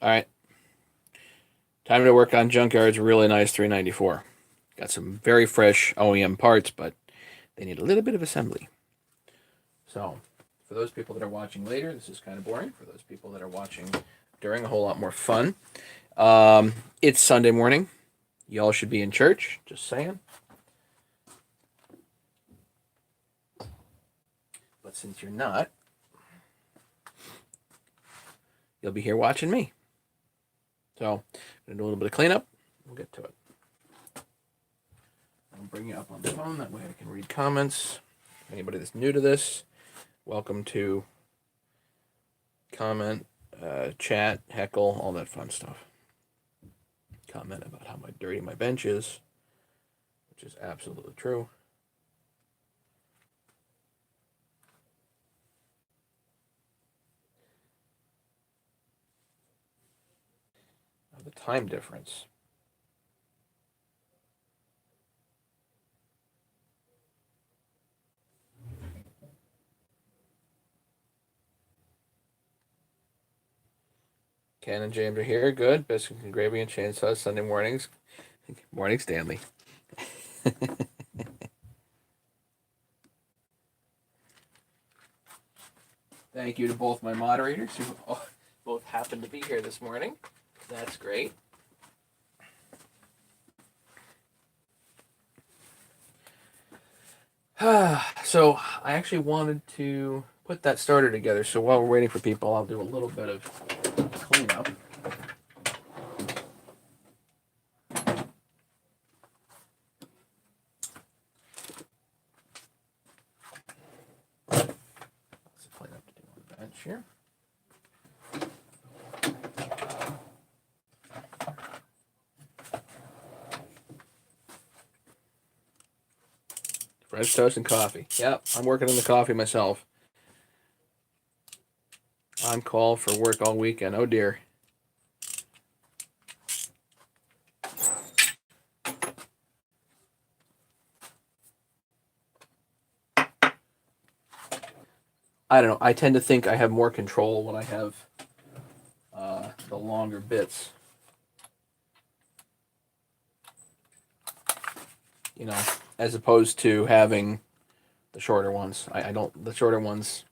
All right. Time to work on Junkyard's really nice 394. Got some very fresh OEM parts, but they need a little bit of assembly. So, for those people that are watching later, this is kind of boring. For those people that are watching during, a whole lot more fun. It's Sunday morning. Y'all should be in church. Just saying. But since you're not, you'll be here watching me. So, I'm going to do a little bit of cleanup. We'll get to it. I'll bring you up on the phone. That way I can read comments. Anybody that's new to this, welcome to comment, chat, heckle, all that fun stuff. Comment about how dirty my bench is, which is absolutely true. The time difference. Ken and James are here. Good. Biscuits and gravy and chainsaws Sunday mornings. Morning, Stanley. Thank you to both my moderators who both happen to be here this morning. That's great. So I actually wanted to put that starter together. So while we're waiting for people, I'll do a little bit of cleanup. Let's clean up to do on the bench here. Fresh toast and coffee. Yep, I'm working on the coffee myself. On call for work all weekend. Oh dear. I don't know. I tend to think I have more control when I have the longer bits. You know, as opposed to having the shorter ones. I don't. The shorter ones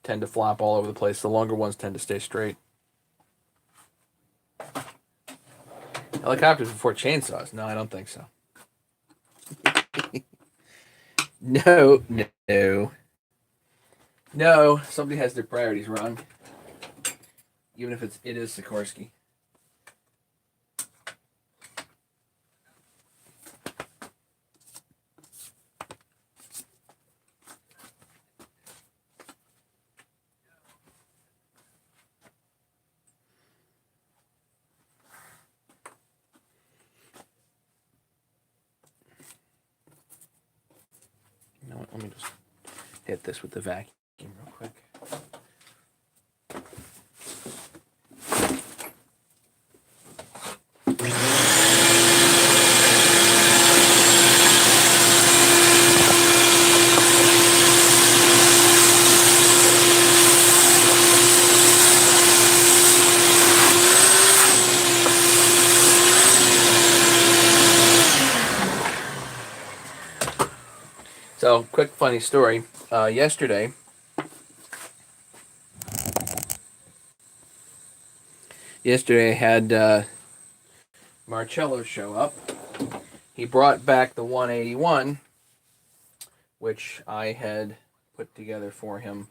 tend to flop all over the place. The longer ones tend to stay straight. Helicopters before chainsaws? No, I don't think so. No. Somebody has their priorities wrong. Even if it is Sikorsky. You know what? Let me just hit this with the vacuum real quick. So, quick funny story. Yesterday, I had Marcello show up. He brought back the 181, which I had put together for him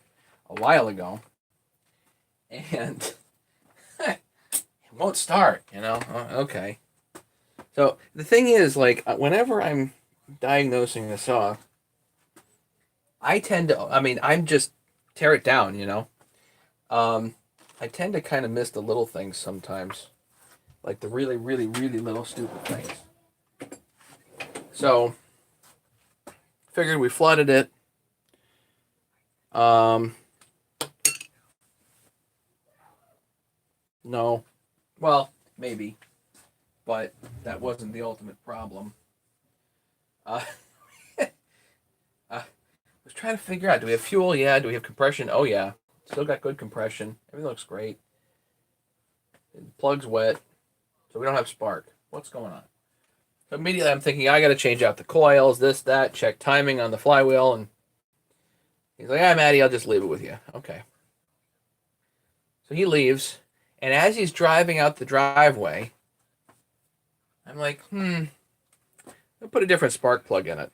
a while ago. And it won't start, you know? Okay. So, the thing is, like, whenever I'm diagnosing the saw, I tend to, I'm just tear it down, you know. I tend to kind of miss the little things sometimes, like the really, really, really little stupid things. So, figured we flooded it. No, well, maybe, but that wasn't the ultimate problem. Was trying to figure out, do we have fuel? Yeah. Do we have compression? Oh, yeah. Still got good compression. Everything looks great. Plug's wet, so we don't have spark. What's going on? So immediately I'm thinking, I got to change out the coils, this, that, check timing on the flywheel. And he's like, Maddie, I'll just leave it with you. Okay. So he leaves. And as he's driving out the driveway, I'm like, I'll put a different spark plug in it.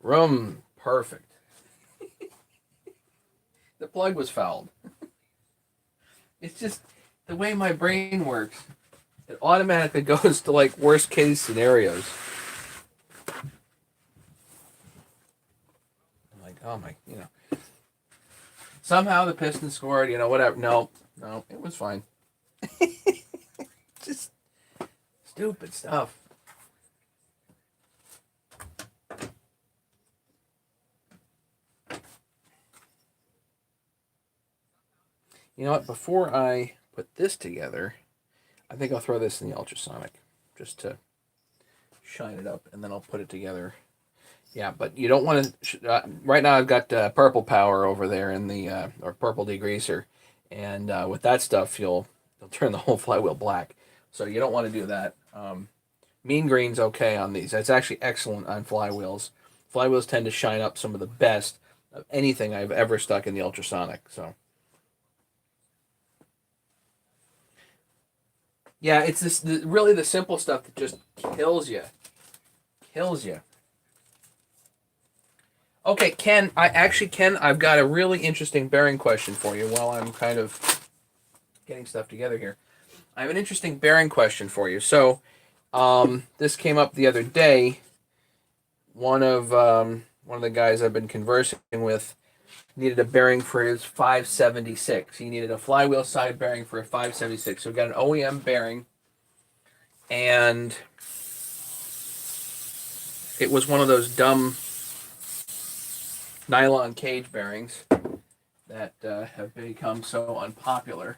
Room, perfect. The plug was fouled. It's just the way my brain works. It automatically goes to like worst case scenarios. I'm like, oh my, somehow the Pistons scored, whatever. No, it was fine. Just stupid stuff. You know what? Before I put this together, I think I'll throw this in the ultrasonic just to shine it up, and then I'll put it together. Yeah, but you don't want to. Right now, I've got purple power over there in the or purple degreaser, and with that stuff, you'll turn the whole flywheel black. So you don't want to do that. Mean green's okay on these. It's actually excellent on flywheels. Flywheels tend to shine up some of the best of anything I've ever stuck in the ultrasonic. So. Yeah, it's really the simple stuff that just kills you. Okay, Ken, I've got a really interesting bearing question for you while I'm kind of getting stuff together here. I have an interesting bearing question for you. So, this came up the other day. One of the guys I've been conversing with needed a bearing for his 576. He needed a flywheel side bearing for a 576. So we got an OEM bearing, and it was one of those dumb nylon cage bearings that have become so unpopular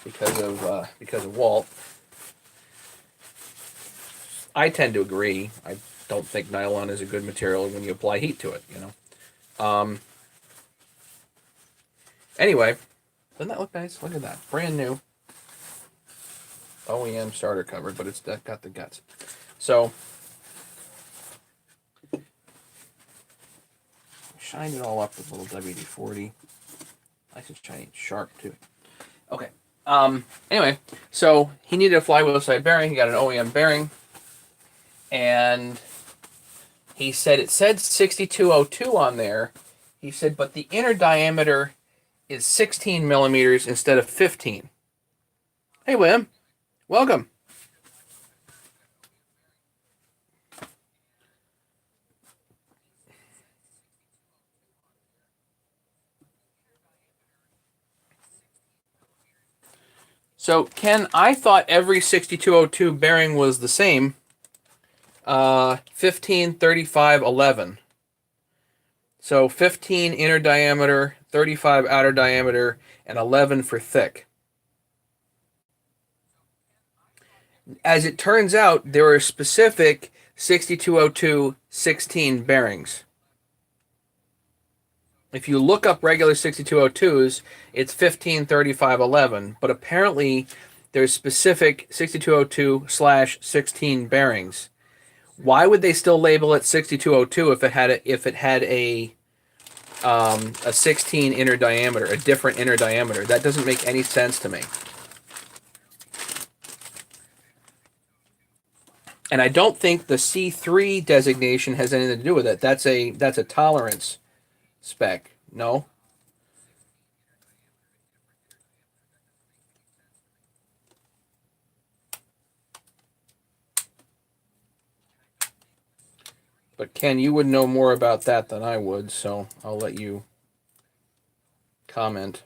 because of Walt. I tend to agree. I don't think nylon is a good material when you apply heat to it. Anyway, doesn't that look nice? Look at that. Brand new. OEM starter cover, but it's got the guts. So, shined it all up with a little WD-40. Nice and shiny, sharp too. Okay. Anyway, so he needed a flywheel side bearing. He got an OEM bearing. And he said it said 6202 on there. He said, but the inner diameter is 16 millimeters instead of 15. Hey, William. Welcome. So, Ken, I thought every 6202 bearing was the same. 15, 35, 11. So 15 inner diameter, 35 outer diameter, and 11 for thick. As it turns out, there are specific 6202 16 bearings. If you look up regular 6202s, it's 15, 35, 11. But apparently, there's specific 6202/16 bearings. Why would they still label it 6202 if it had a 16 inner diameter, a different inner diameter? That doesn't make any sense to me. And I don't think the C3 designation has anything to do with it. That's a tolerance spec. No? But Ken, you would know more about that than I would, so I'll let you comment.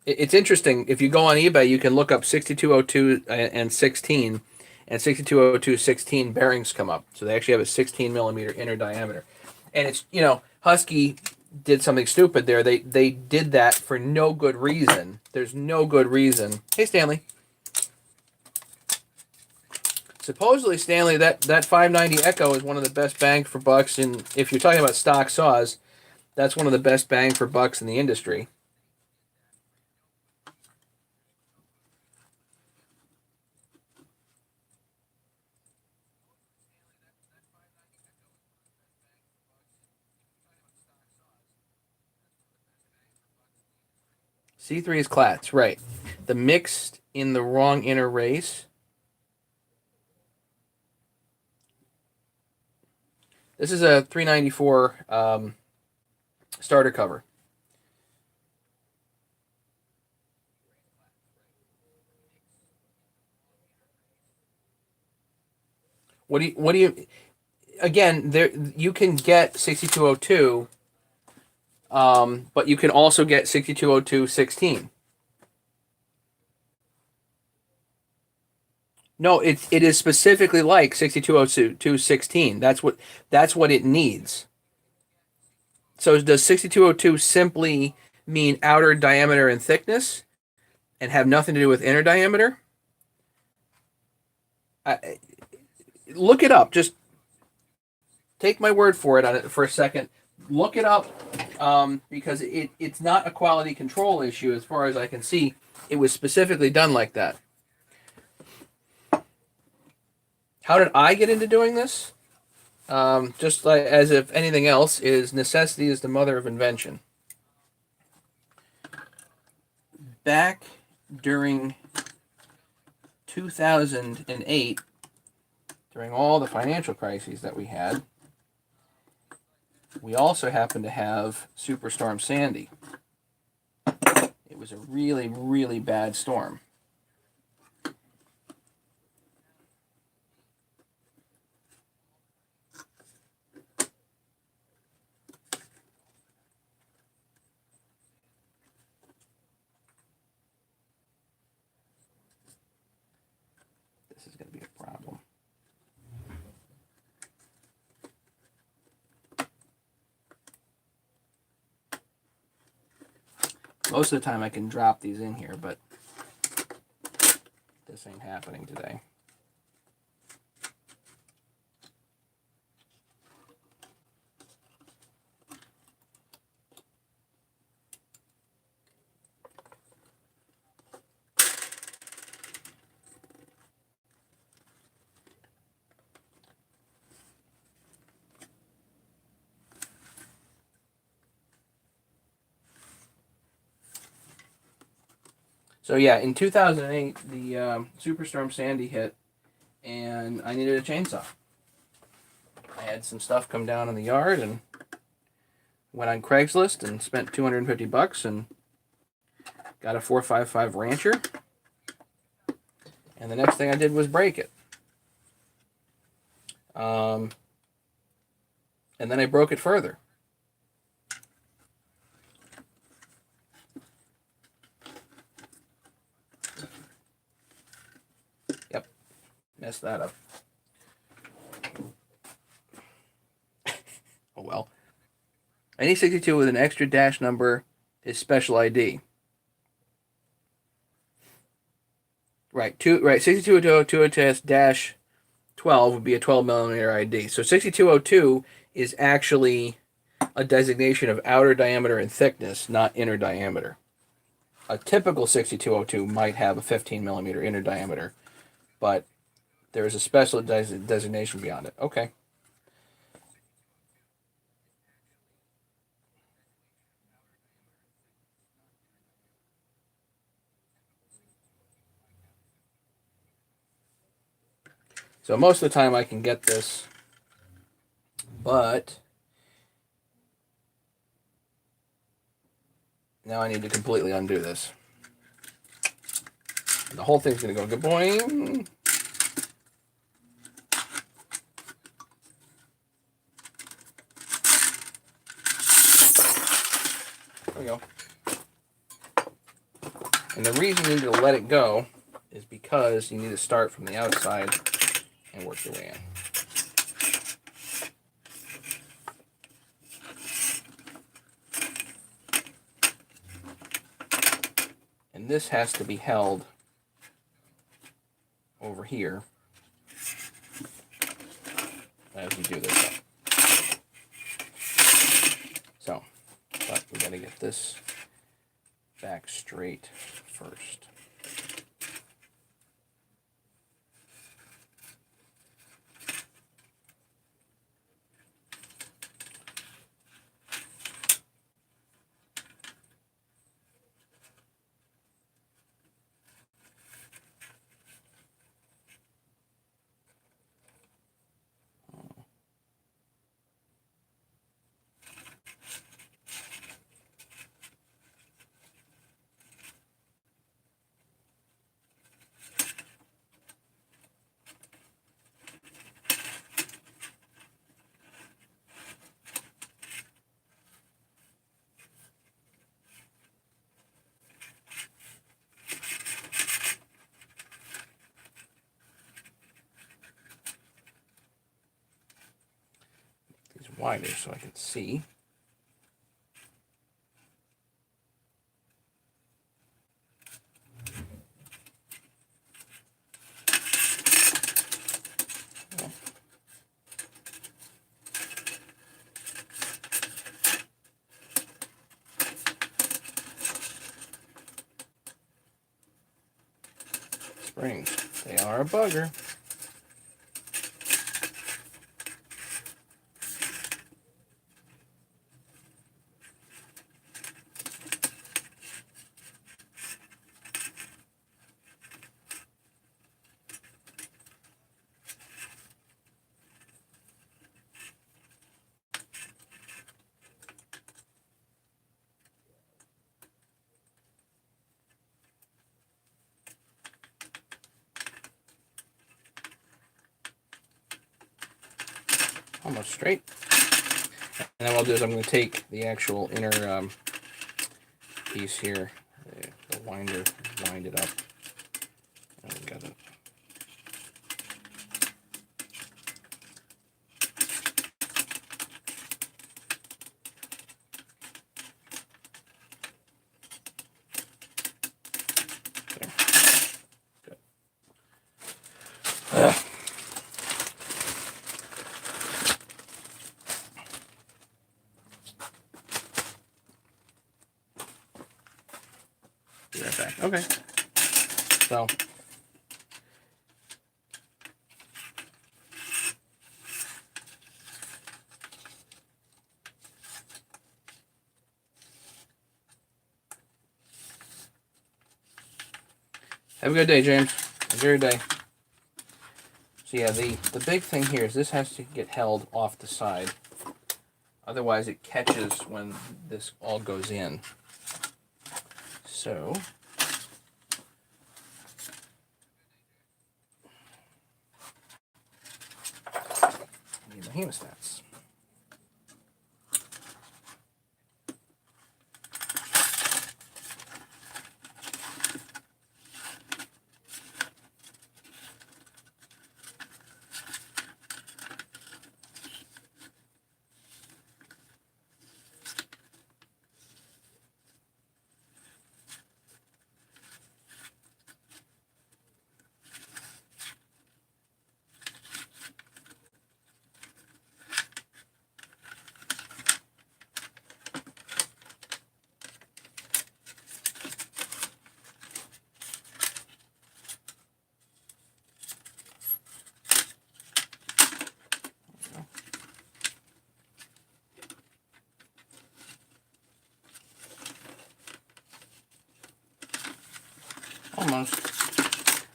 It's interesting. If you go on eBay, you can look up 6202 and 16, and 6202/16 bearings come up. So they actually have a 16 millimeter inner diameter. And it's, Husky did something stupid there. They did that for no good reason. There's no good reason. Hey, Stanley. Supposedly, Stanley, that 590 Echo is one of the best bang for bucks. And if you're talking about stock saws, that's one of the best bang for bucks in the industry. C3 is Clatts, right. The mixed in the wrong inner race. This is a 394 starter cover. What do you again, there you can get 6202, but you can also get 6202 16. No, it is specifically like 6202 16. That's what it needs. So does 6202 simply mean outer diameter and thickness and have nothing to do with inner diameter? Look it up. Just take my word for it on it for a second. Look it up, because it's not a quality control issue as far as I can see. It was specifically done like that. How did I get into doing this? Just like as if anything else, is necessity is the mother of invention. Back during 2008, during all the financial crises that we had, we also happened to have Superstorm Sandy. It was a really, really bad storm. This is going to be a problem. Most of the time I can drop these in here, but this ain't happening today. So yeah, in 2008, the Superstorm Sandy hit, and I needed a chainsaw. I had some stuff come down in the yard, and went on Craigslist and spent $250 and got a 455 Rancher. And the next thing I did was break it. And then I broke it further. Yep, messed that up. Oh well. Any 62 with an extra dash number is special ID. Right, 6202 12 would be a 12 millimeter ID. So 6202 is actually a designation of outer diameter and thickness, not inner diameter. A typical 6202 might have a 15 millimeter inner diameter, but there is a special designation beyond it. Okay. So most of the time I can get this, but now I need to completely undo this. And the whole thing's going to go boing. There we go. And the reason you need to let it go is because you need to start from the outside and work your way in. And this has to be held over here as we do this up. So, but we gotta get this back straight first. wider so I can see. Springs, they are a bugger. Almost straight. And then what I'll do is I'm going to take the actual inner piece here, the winder, wind it up. And we got it. There. Good. Be right back. Okay. So have a good day, James. Enjoy your day. So yeah, the big thing here is this has to get held off the side. Otherwise it catches when this all goes in. So I need my hemostats. Almost.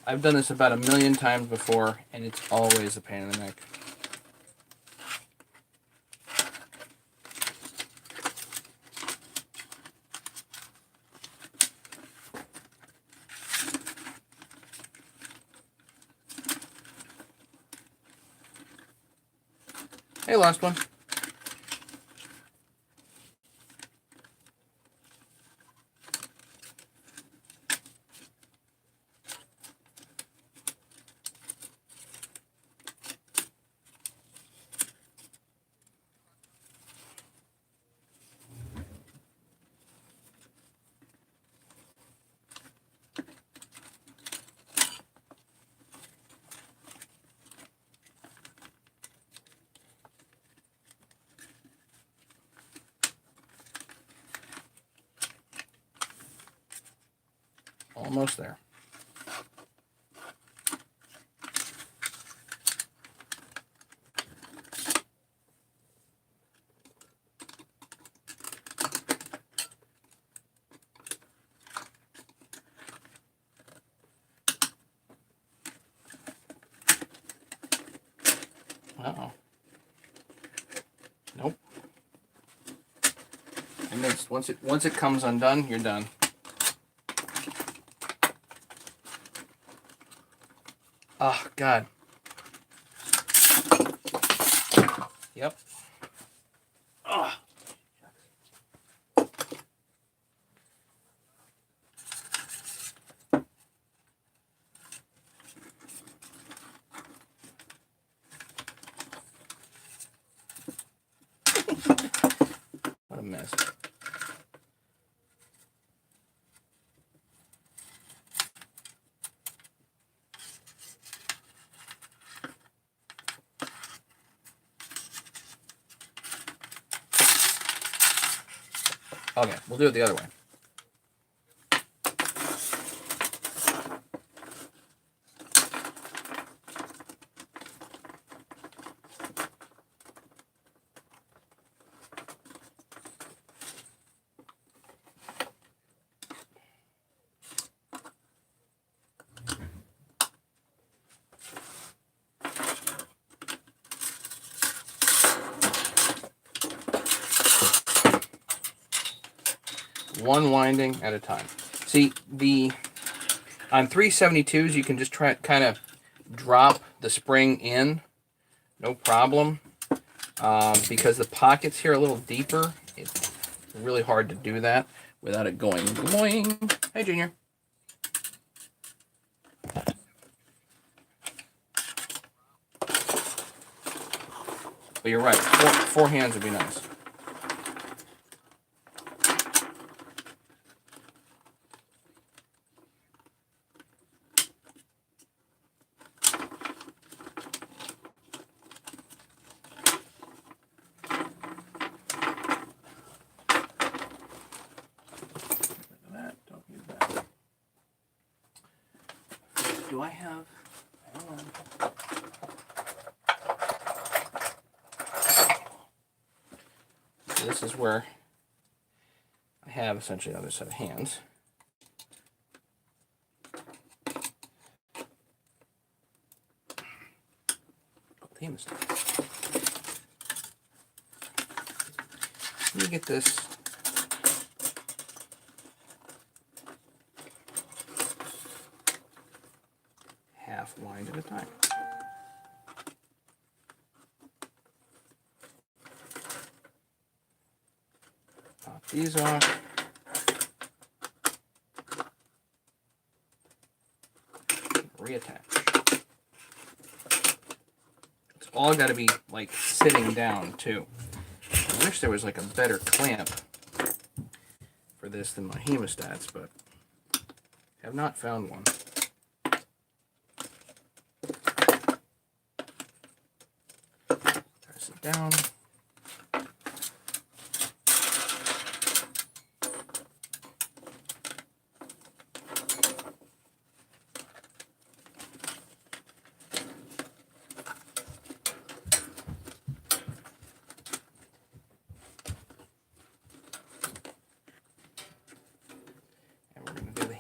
I've done this about 1,000,000 times before, and it's always a pain in the neck. Hey, last one. Almost there. Uh-oh. Nope. I missed. Once it comes undone, you're done. Oh, God. Yep. Oh. this. Okay, we'll do it the other way. One winding at a time. See, on 372s, you can just try kind of drop the spring in, no problem. Because the pockets here are a little deeper, it's really hard to do that without it going boing. Hey, Junior. But you're right, four hands would be nice. Do I have... So this is where I have essentially another set of hands. Let me get this half wind at a time. Pop these off. Reattach. It's all got to be like sitting down too. I wish there was like a better clamp for this than my hemostats, but have not found one. Press it down.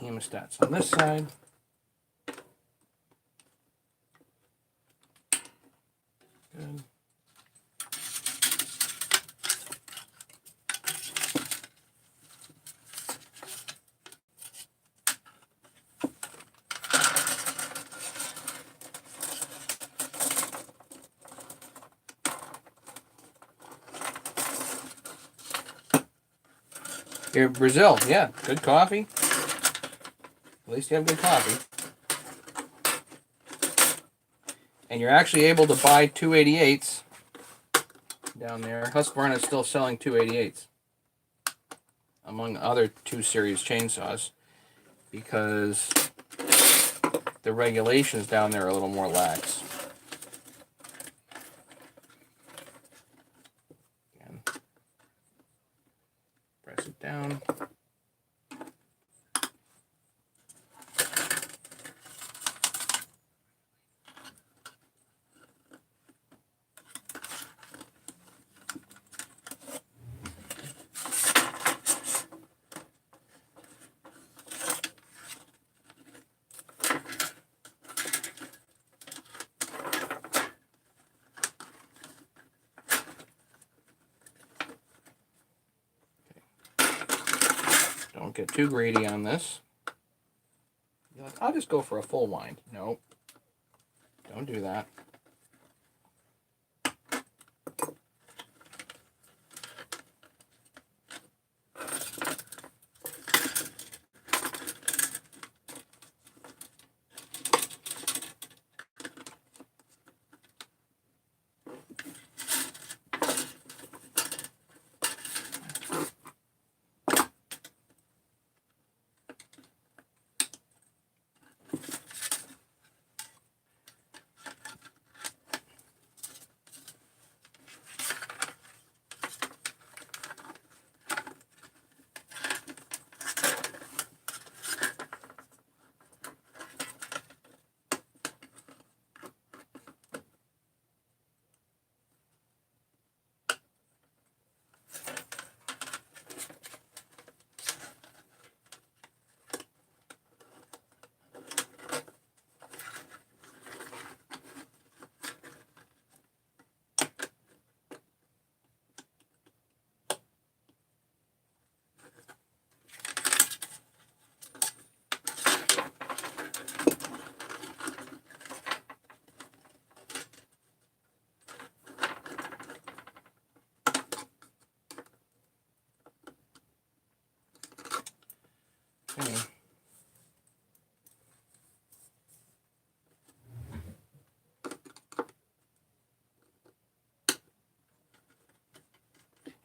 Hemostats on this side. Good. Here, Brazil, yeah, good coffee. At least you have good coffee. And you're actually able to buy 288s down there. Husqvarna is still selling 288s, among other 2 Series chainsaws, because the regulations down there are a little more lax. Again, press it down. Don't get too greedy on this. You're like, I'll just go for a full wind. Nope. Don't do that.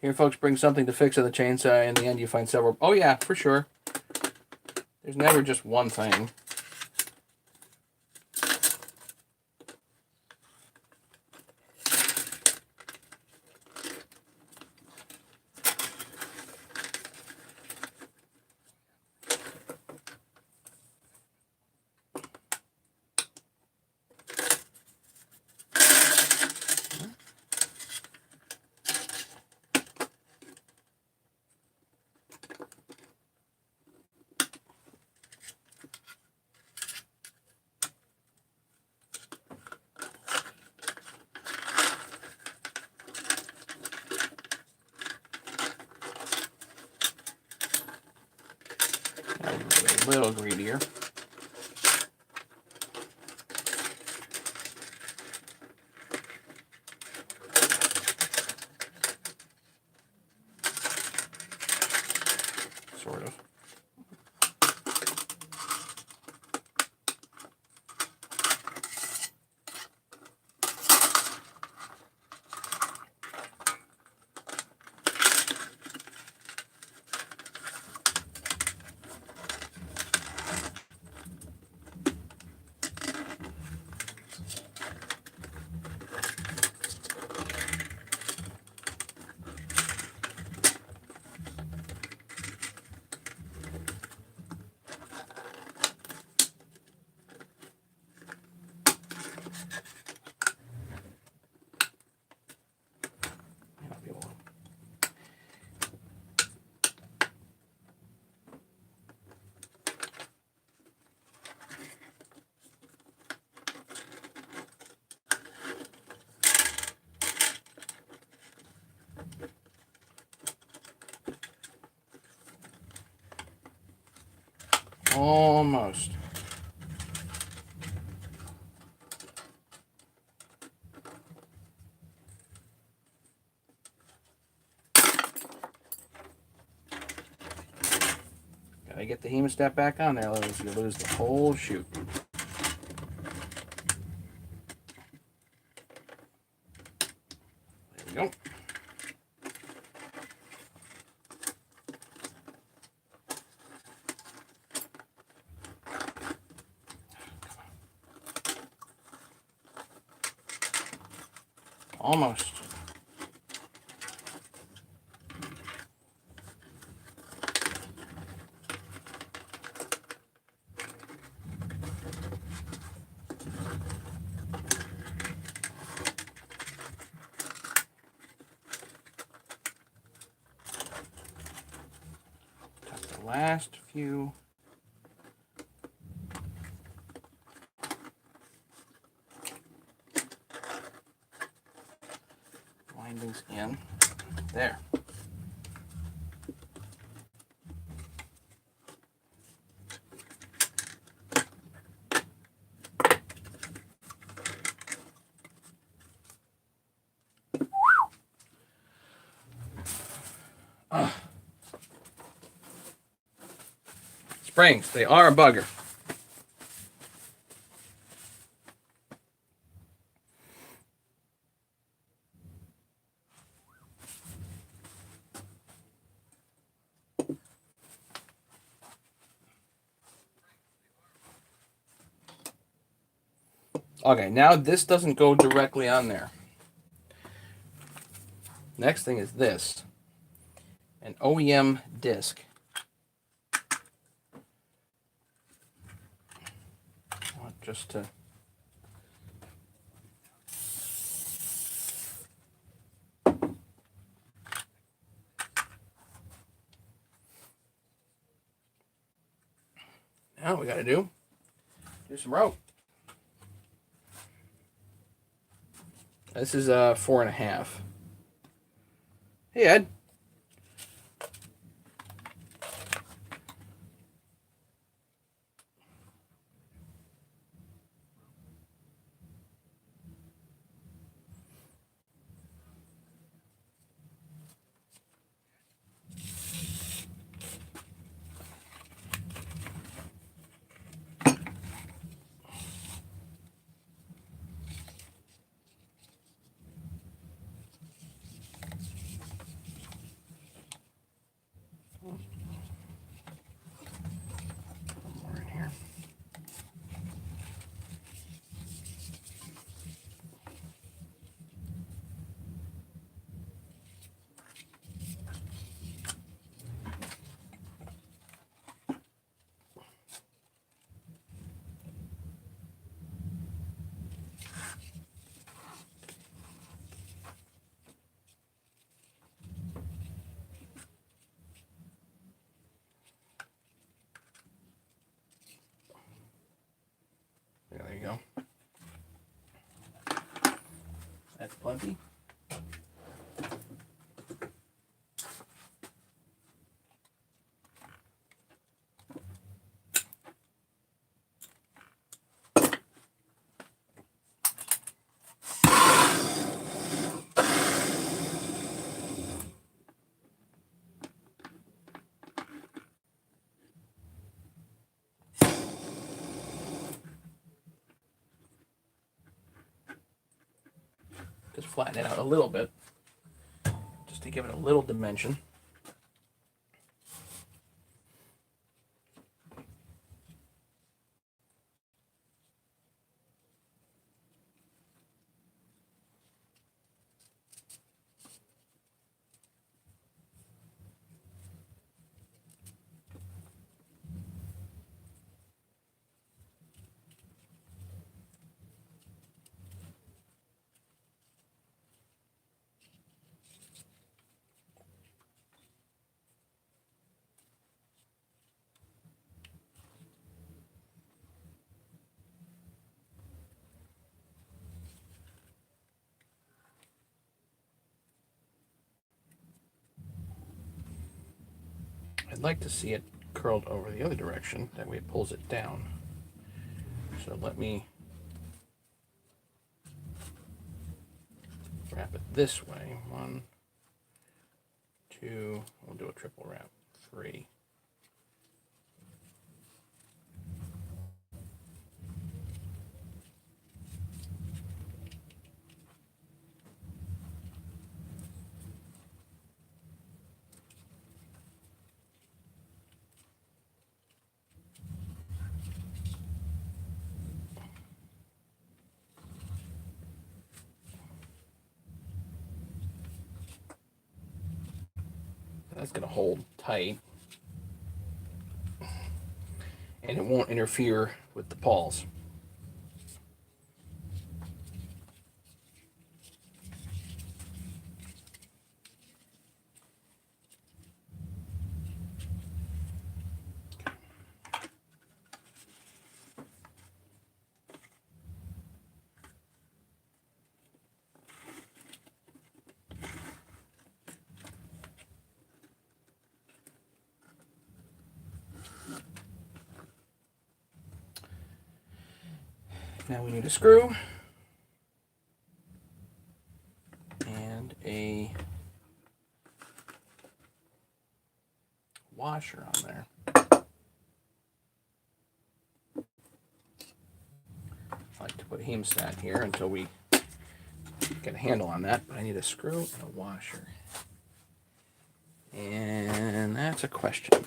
Here, folks, bring something to fix on the chainsaw. In the end, you find several. Oh, yeah, for sure. There's never just one thing. A little greedier. Sort of. Almost. Gotta get the hemostat back on there, otherwise you lose the whole shoot. There we go. Almost. Got the last few. Windings in. There. Springs, they are a bugger. Okay, now this doesn't go directly on there. Next thing is this. An OEM disc. Just to now we gotta do some rope. This is 4.5. Hey Ed. go. That's plenty. Just flatten it out a little bit, just to give it a little dimension. I'd like to see it curled over the other direction, that way it pulls it down. So let me wrap it this way. 1, 2, we'll do a triple wrap. 3. That's going to hold tight, and it won't interfere with the pawls. Now we need a screw and a washer on there. I like to put a hemostat here until we get a handle on that, but I need a screw and a washer. And that's a question.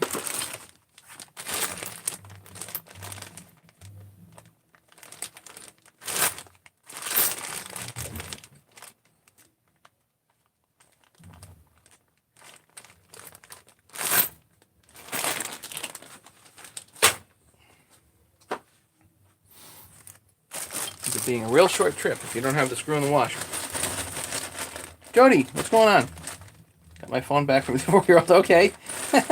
Being a real short trip if you don't have the screw in the washer. Jody, what's going on? Got my phone back from the 4-year-old. Okay. Did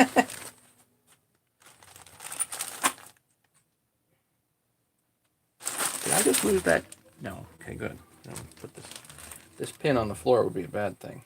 I just lose that? No. Okay, good. Put this pin on the floor would be a bad thing.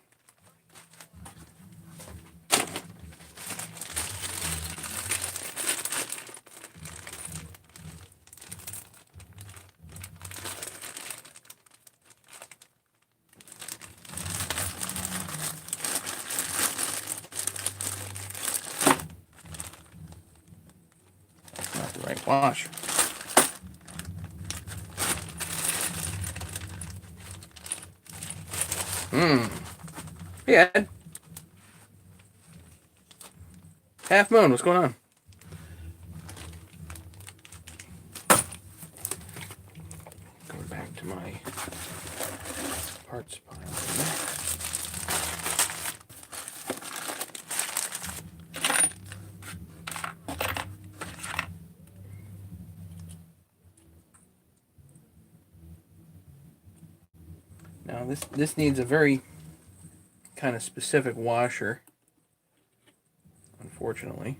Wash. Hey, Ed. Half Moon, what's going on? Going back to my parts pile here. Now this needs a very kind of specific washer, unfortunately.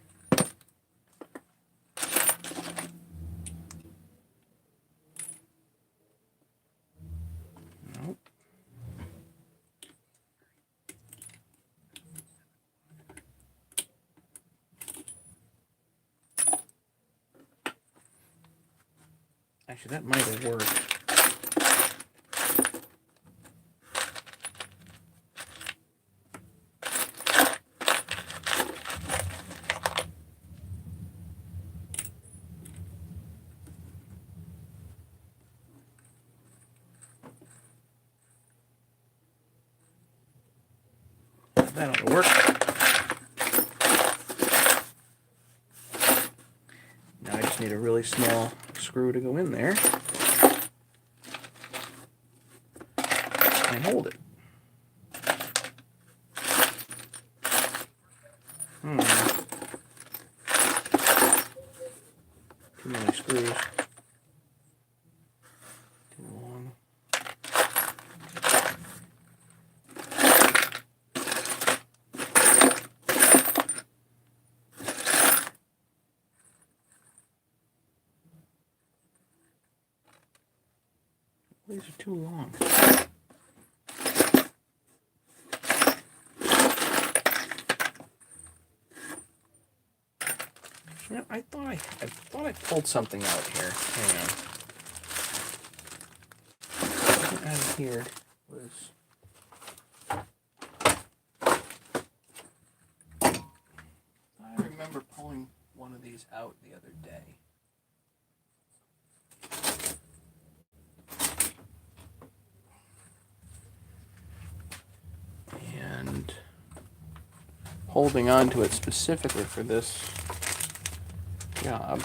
Actually, that might have worked. That ought to work. Now I just need a really small screw to go in there and hold it. Too many screws. Too long. These are too long. You know, I thought I pulled something out here. Hang on. Something out of here was. I remember pulling one of these out the other day. And holding on to it specifically for this job.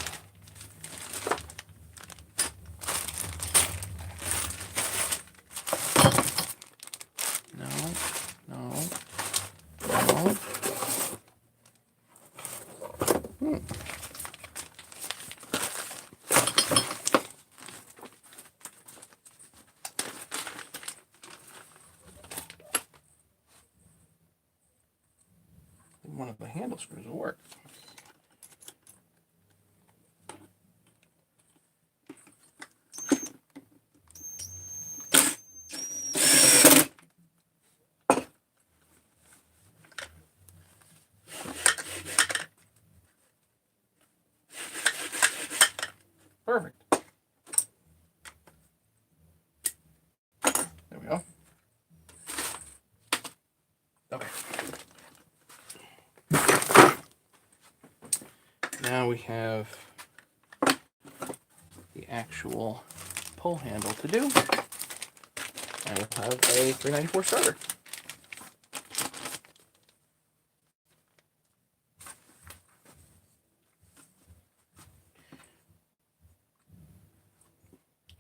No. One of the handle screws will work. Perfect. There we go. Okay. Now we have the actual pull handle to do. And we'll have a 394 starter.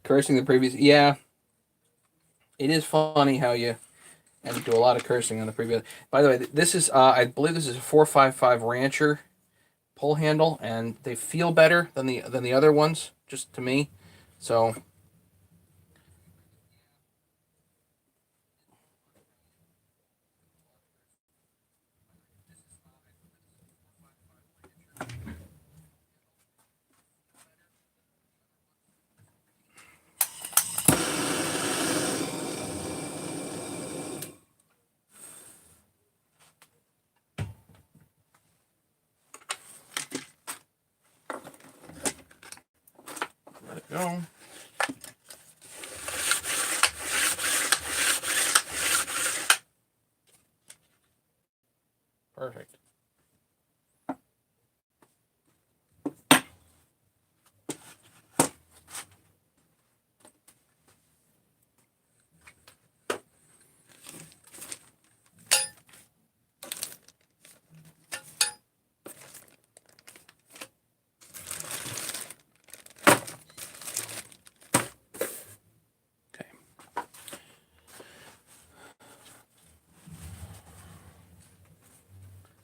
Cursing the previous, yeah. It is funny how you and do a lot of cursing on the previous. By the way, this is I believe this is a 455 Rancher pull handle, and they feel better than the other ones, just to me. So let it go. Perfect.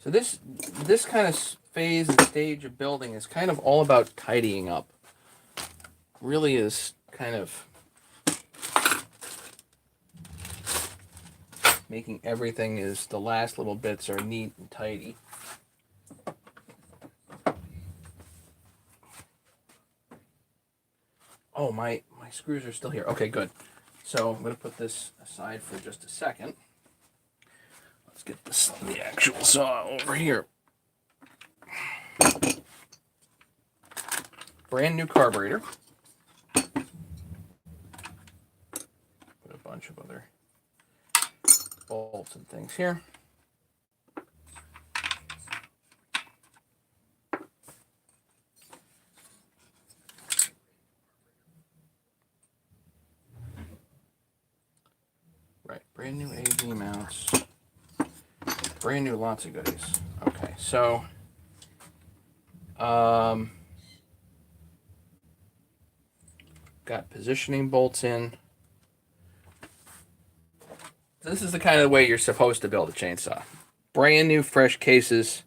So this kind of phase and stage of building is kind of all about tidying up. Really is kind of making everything is the last little bits are neat and tidy. Oh, my screws are still here. Okay, good. So I'm going to put this aside for just a second. Let's get the actual saw over here. Brand new carburetor. bolts and things here. Right, brand new AV mounts. Brand new, lots of goodies. Okay, so got positioning bolts in. This is the kind of way you're supposed to build a chainsaw. Brand new, fresh cases.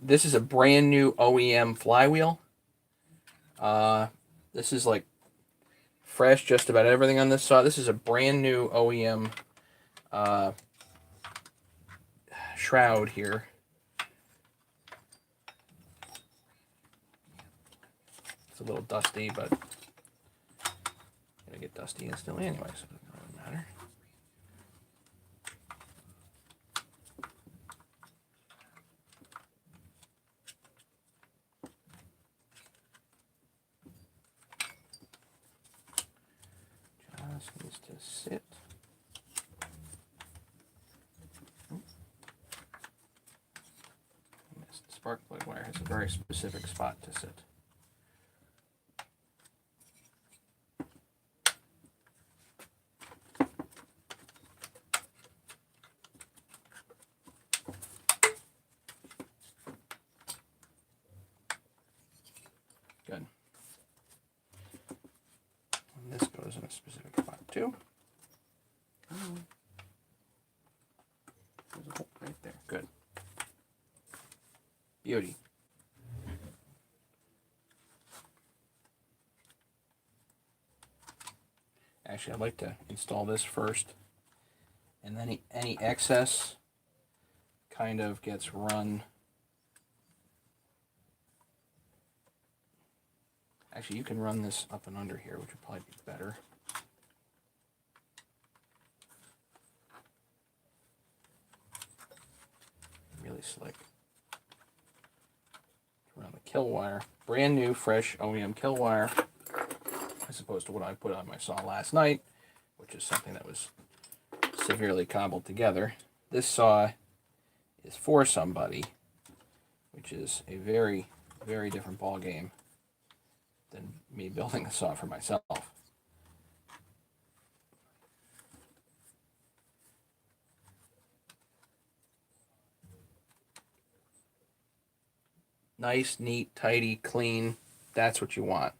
This is a brand new OEM flywheel. This is like fresh, just about everything on this saw. This is a brand new OEM shroud here. It's a little dusty, but it'll get dusty instantly anyway, so it doesn't really matter. Just needs to sit. This spark plug wire has a very specific spot to sit. Good. And this goes in a specific spot too. There's a hole right there. Good. Beauty. Actually, I'd like to install this first, and then any excess kind of gets run. Actually, you can run this up and under here, which would probably be better. Really slick. Around the kill wire. Brand new, fresh OEM kill wire, as opposed to what I put on my saw last night, which is something that was severely cobbled together. This saw is for somebody, which is a very, very different ball game than me building a saw for myself. Nice, neat, tidy, clean. That's what you want.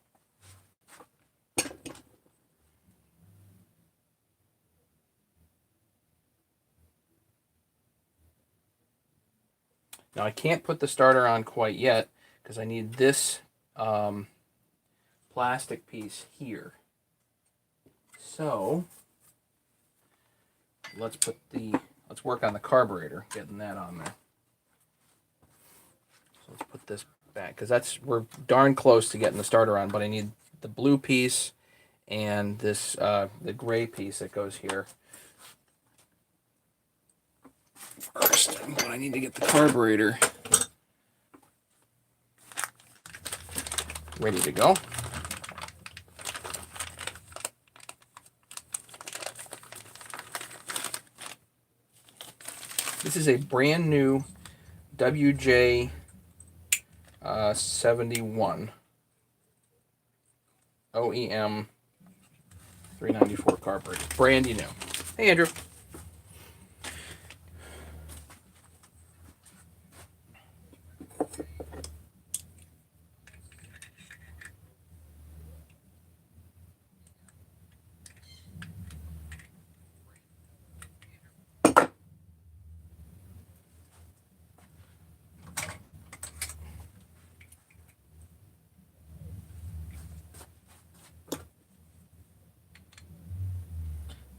Now I can't put the starter on quite yet because I need this plastic piece here. So let's work on the carburetor, getting that on there. So let's put this back because we're darn close to getting the starter on, but I need the blue piece and this the gray piece that goes here first. But I need to get the carburetor ready to go. This is a brand new WJ 71 OEM 394 carburetor. Brand new. Hey, Andrew.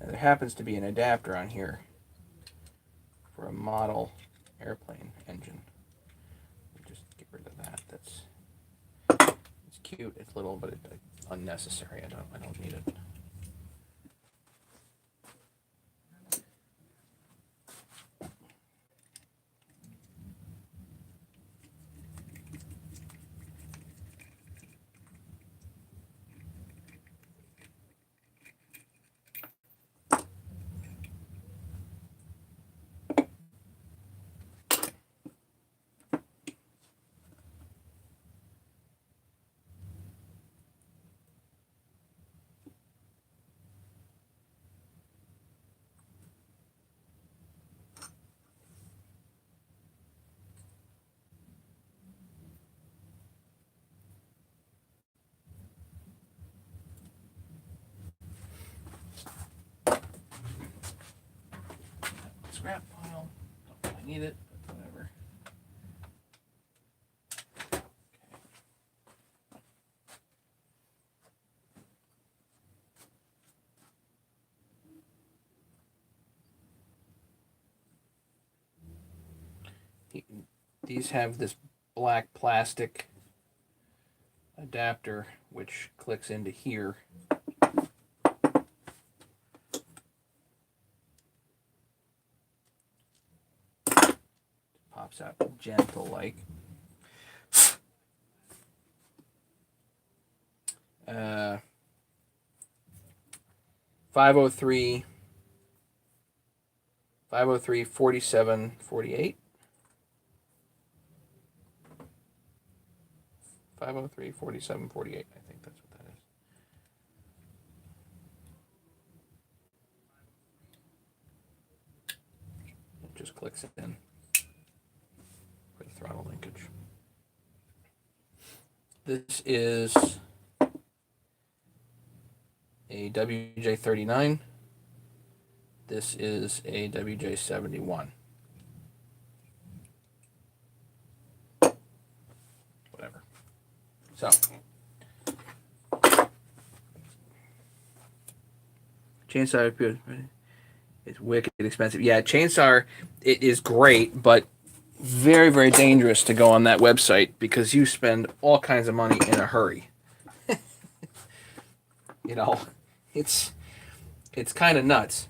There happens to be an adapter on here for a model airplane engine. Just get rid of that. It's cute. It's little, but it's unnecessary. I don't need it. scrap pile. Don't really need it, but whatever. These have this black plastic adapter which clicks into here. Pops out gentle like. 503 47 48. 503 47 48. I think that's what that is. It just clicks in for the throttle linkage. This is a WJ39. This is a WJ71. Whatever. So, chainsaw is wicked expensive. Yeah, chainsaw, it is great, but very, very dangerous to go on that website because you spend all kinds of money in a hurry. You know, it's kind of nuts.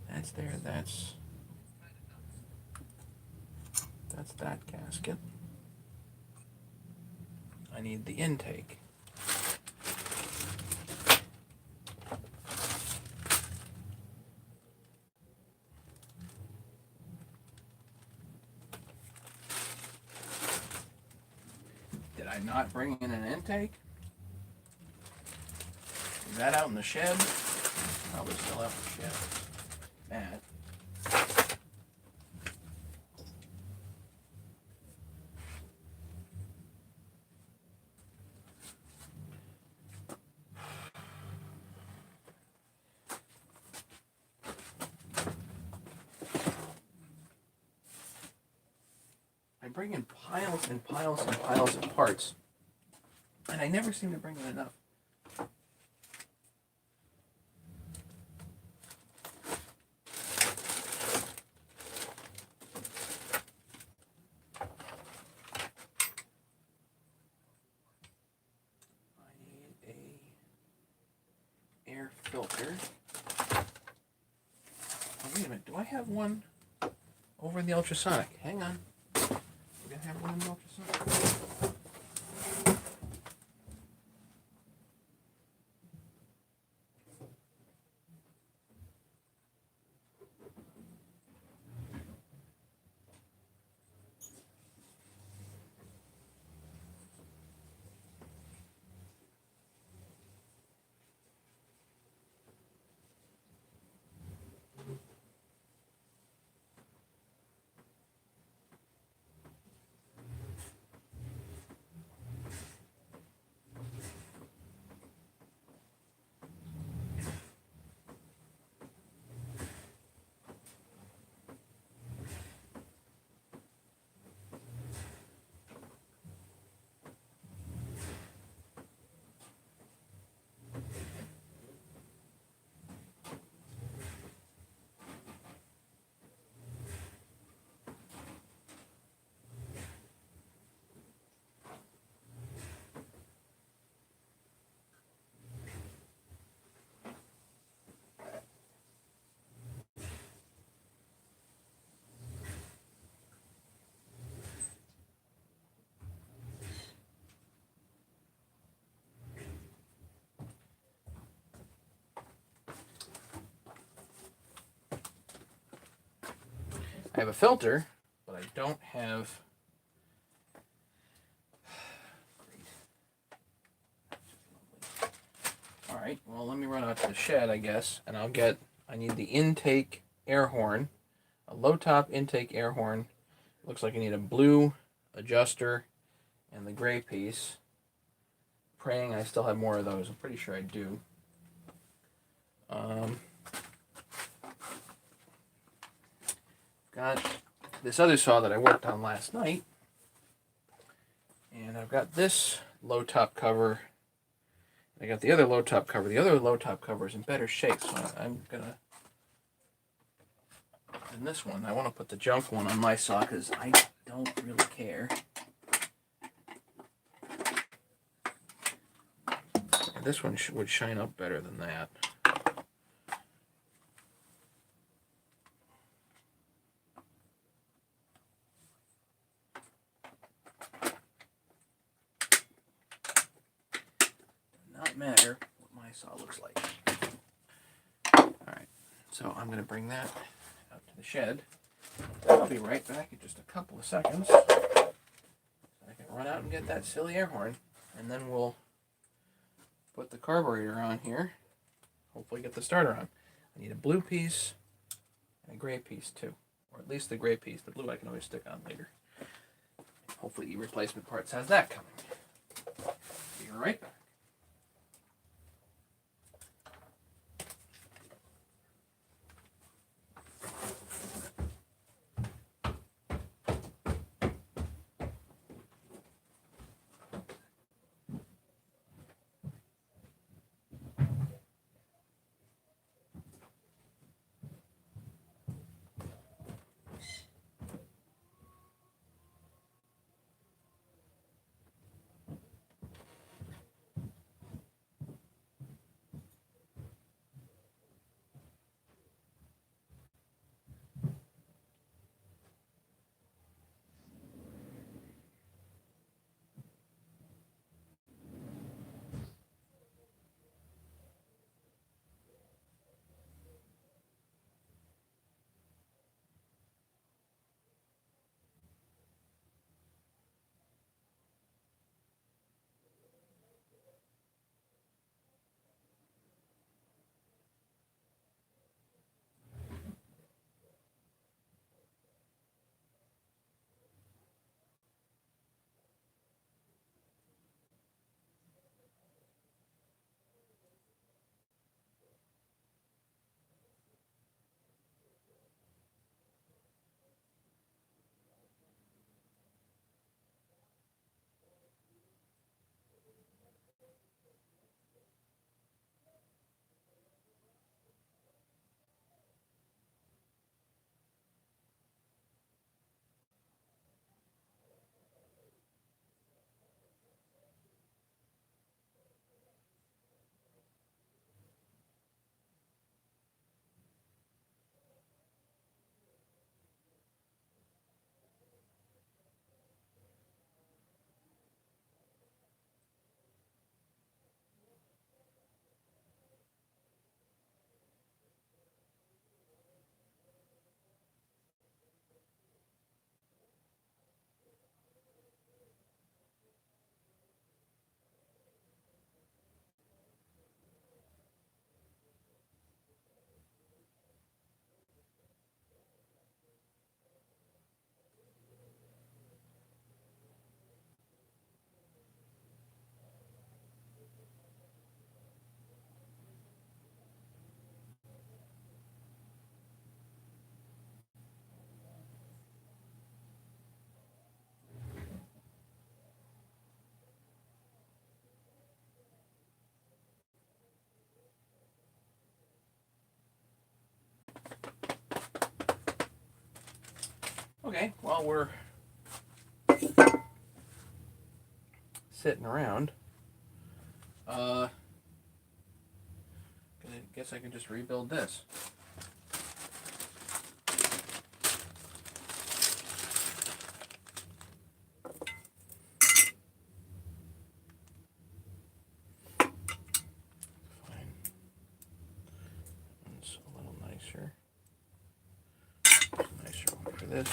That's there. That's that gasket. I need the intake. Did I not bring in an intake? Is that out in the shed? Probably still out in the shed. Bad. I bring in piles and piles and piles of parts, and I never seem to bring in enough. I need a air filter. Oh, wait a minute, do I have one over in the ultrasonic? Hang on. I have one in the ultrasonic. I have a filter, but I don't have. All right, well, let me run out to the shed, I guess, and I need the intake air horn, a low top intake air horn, Looks like I need a blue adjuster and the gray piece. Praying I still have more of those. I'm pretty sure I do. Got this other saw that I worked on last night. And I've got this low top cover. I got the other low top cover. The other low top cover is in better shape, so I'm gonna. And this one, I want to put the junk one on my saw because I don't really care. And this one would shine up better than that. Not matter what my saw looks like. Alright, so I'm going to bring that out to the shed. I'll be right back in just a couple of seconds. So I can run out and get that silly air horn, and then we'll put the carburetor on here. Hopefully get the starter on. I need a blue piece and a gray piece too. Or at least the gray piece. The blue I can always stick on later. Hopefully E-Replacement Parts has that coming. Be right back. Okay, while we're sitting around, I guess I can just rebuild this. Fine. It's a little nicer. Nicer one for this.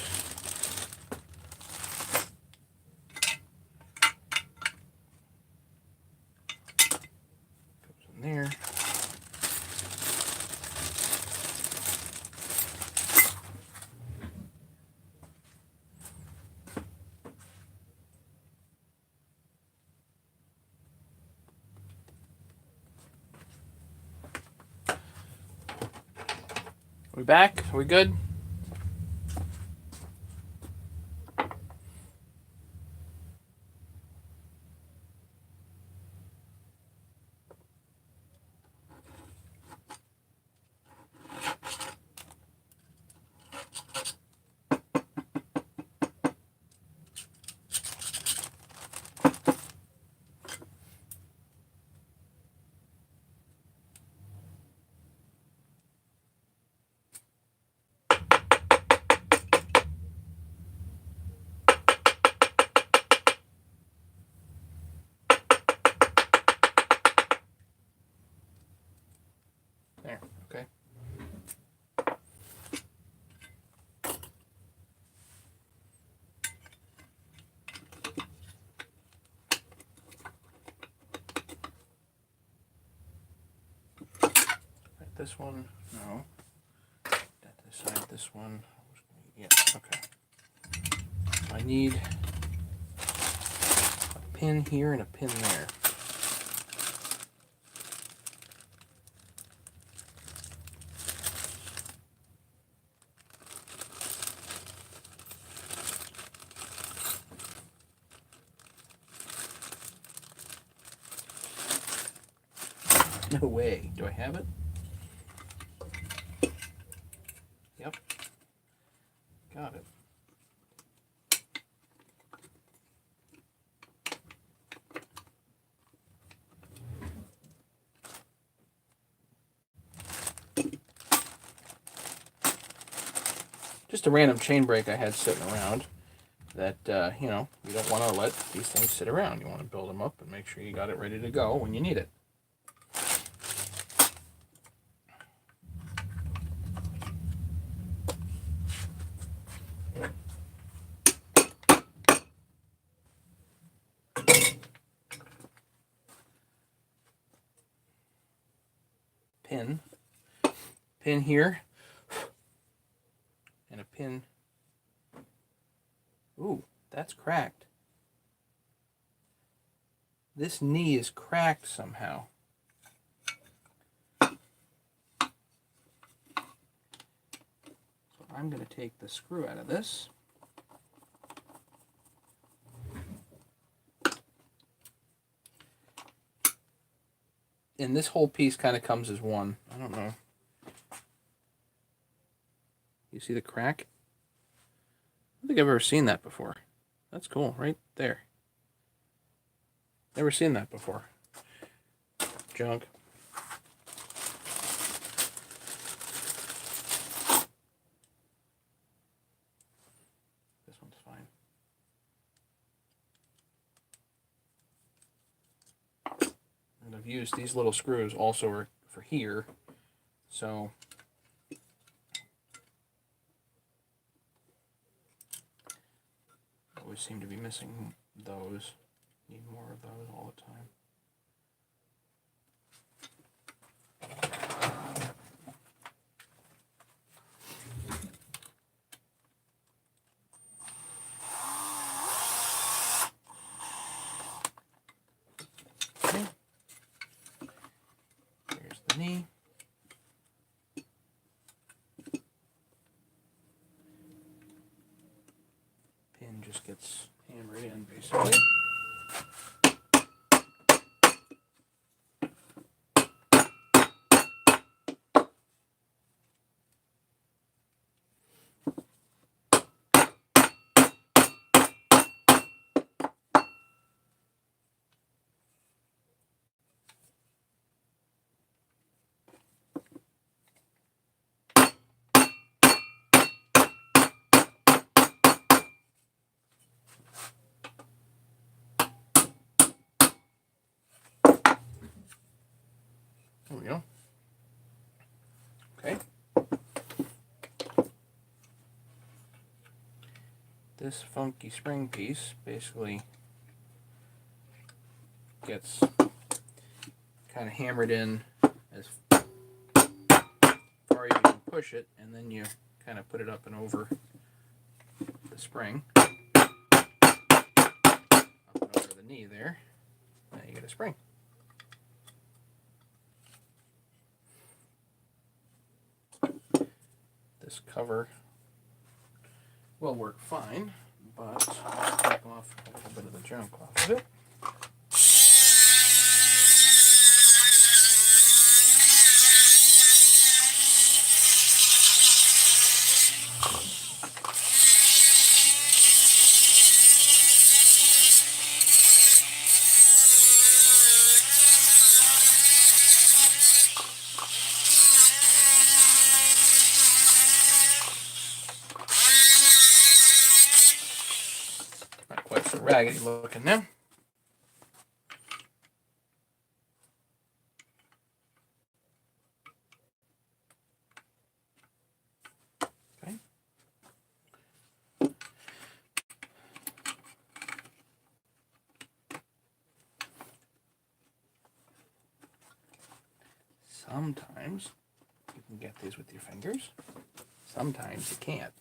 Goes in there. We back? Are we good? There, okay. Right, this one, no. That decide this one. Yeah, okay. I need a pin here and a pin there. No way. Do I have it? Yep. Got it. Just a random chain brake I had sitting around that, you know, you don't want to let these things sit around. You want to build them up and make sure you got it ready to go when you need it. Pin here, and a pin. Ooh, that's cracked. This knee is cracked somehow. So I'm going to take the screw out of this. And this whole piece kind of comes as one. I don't know. You see the crack? I don't think I've ever seen that before. That's cool, right there. Never seen that before. Junk. This one's fine. And I've used these little screws also for here, so I always seem to be missing those. Need more of those all the time. Okay. There's the knee. Pin just gets hammered in, basically. There we go. Okay. This funky spring piece basically gets kind of hammered in as far as you can push it, and then you kind of put it up and over the spring, up and over the knee there. Now you get a spring. This cover will work fine, but let's take off a little bit of the junk off of it. Not quite so raggedy looking now. Okay. Sometimes you can get these with your fingers. Sometimes you can't.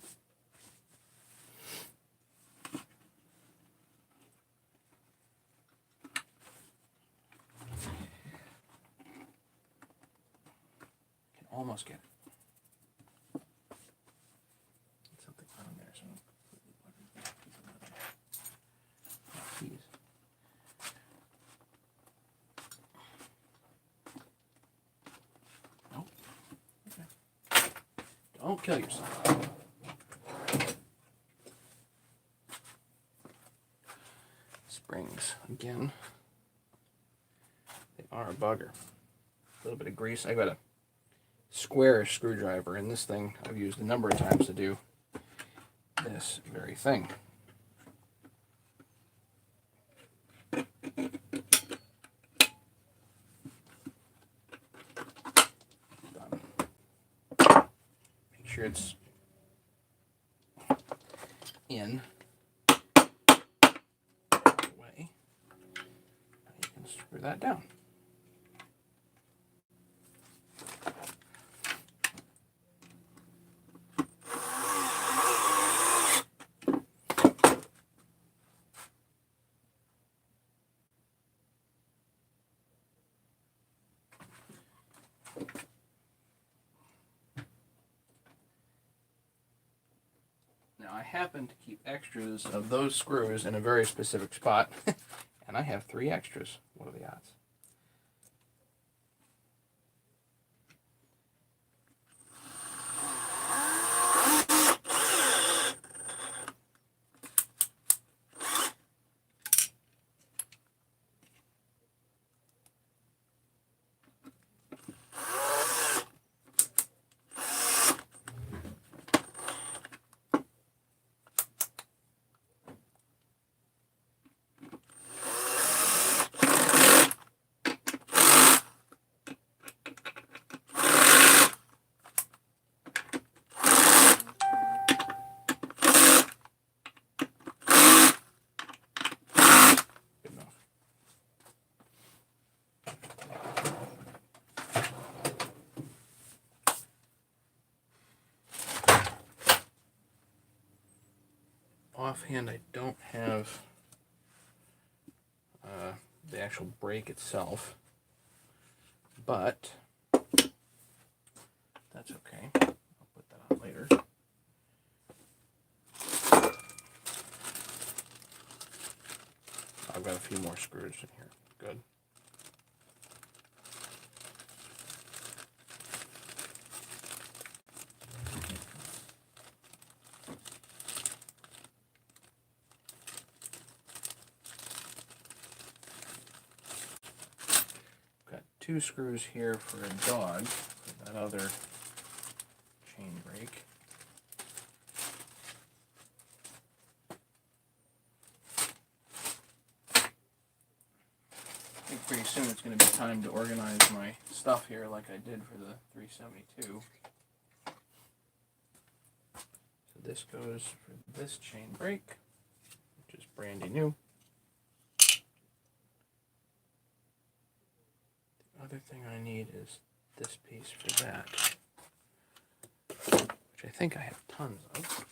Almost get it. Something on there, so geez. Nope. Okay. Don't kill yourself. Springs again. They are a bugger. A little bit of grease. I got a square screwdriver, and this thing I've used a number of times to do this very thing. Done. Make sure it's in the way. Now you can screw that down. Now I happen to keep extras of those screws in a very specific spot, and I have 3 extras. What are the odds? Offhand, I don't have the actual brake itself, but that's okay. I'll put that on later. I've got a few more screws in here. Good. Got 2 screws here for a dog for that other chain brake. I think pretty soon it's going to be time to organize my stuff here like I did for the 372. So this goes for this chain brake, which is brandy new. The other thing I need is this piece for that, which I think I have tons of.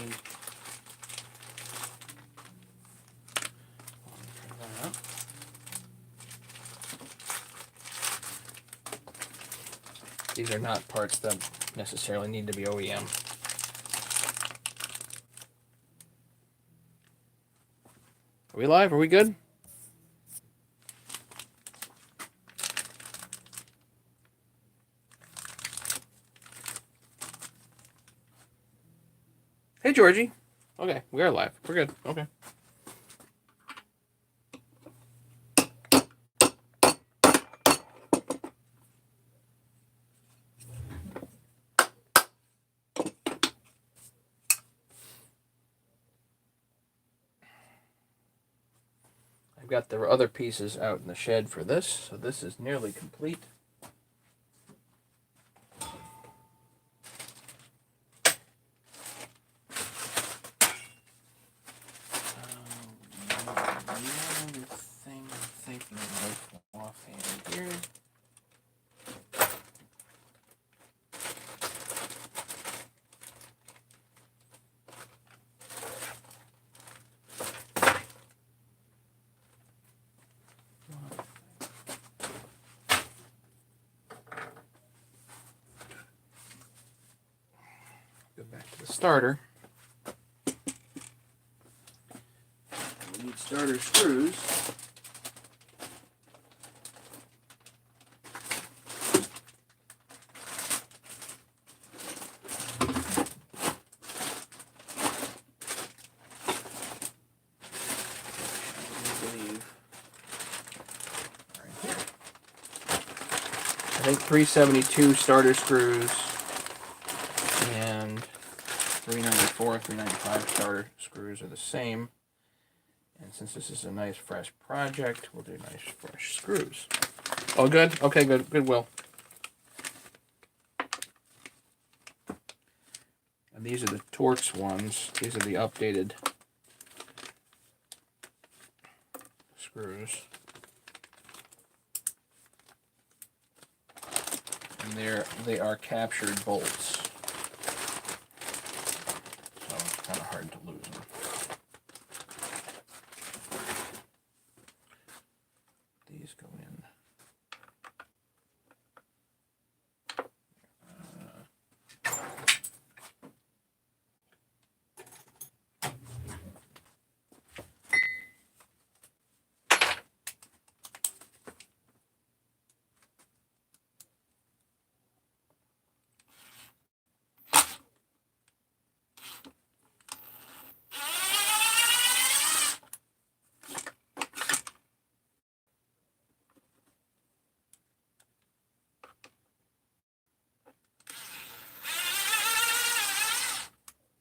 need one for that. These are not parts that necessarily need to be OEM. Are we live? Are we good? Hey, Georgie. Okay, we are live. We're good. Okay. I've got the other pieces out in the shed for this, so this is nearly complete. Go back to the starter. We need starter screws. I think 372 starter screws and 394, 395 starter screws are the same. And since this is a nice fresh project, we'll do nice fresh screws. Oh, good? Okay, good. Goodwill. And these are the Torx ones. These are the updated screws. And they are captured bolts. So it's kind of hard to lose them. These go in.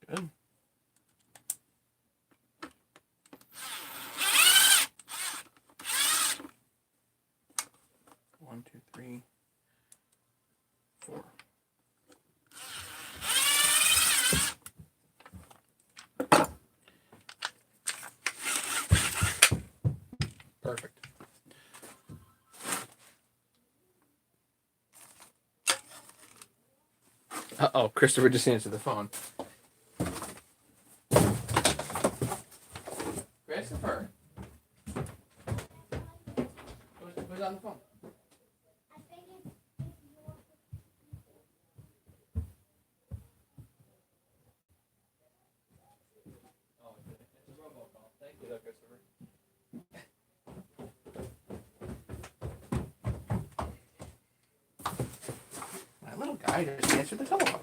Good. One, two, three, four. Perfect. Uh-oh, Christopher just answered the phone. Christopher. Who's on the phone? Oh, it's a robocall. Thank you, Christopher. My little guy just answered the telephone.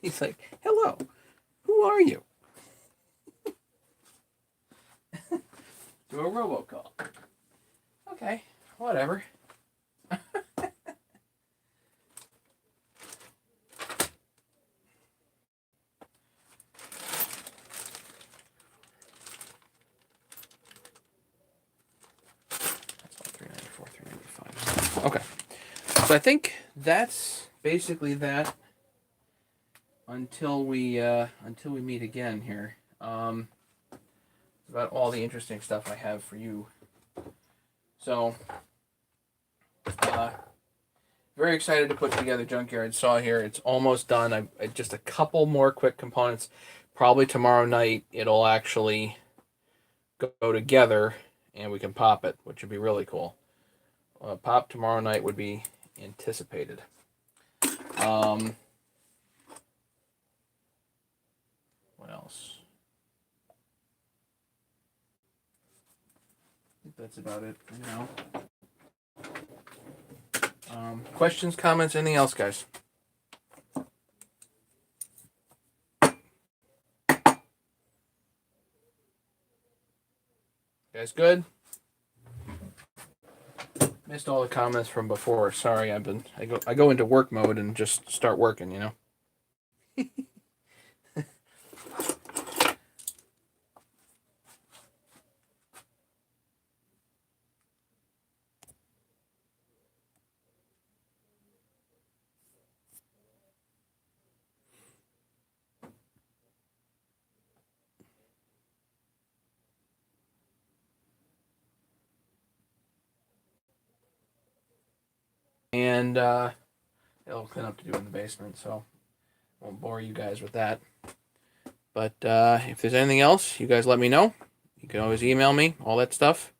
He's like, hello, who are you? Do a robocall. Okay, whatever. That's all 394, 395. Okay. So I think that's basically that until we meet again here. About all the interesting stuff I have for you. So, very excited to put together Junkyard saw here. It's almost done. I just a couple more quick components. probably tomorrow night it'll actually go together and we can pop it, which would be really cool. Pop tomorrow night would be anticipated. What else? I think that's about it for now. Questions, comments, anything else, guys? Guys, good? Missed all the comments from before. Sorry, I go into work mode and just start working, you know. And it'll clean up to do in the basement, so won't bore you guys with that. But if there's anything else, you guys let me know. You can always email me, all that stuff.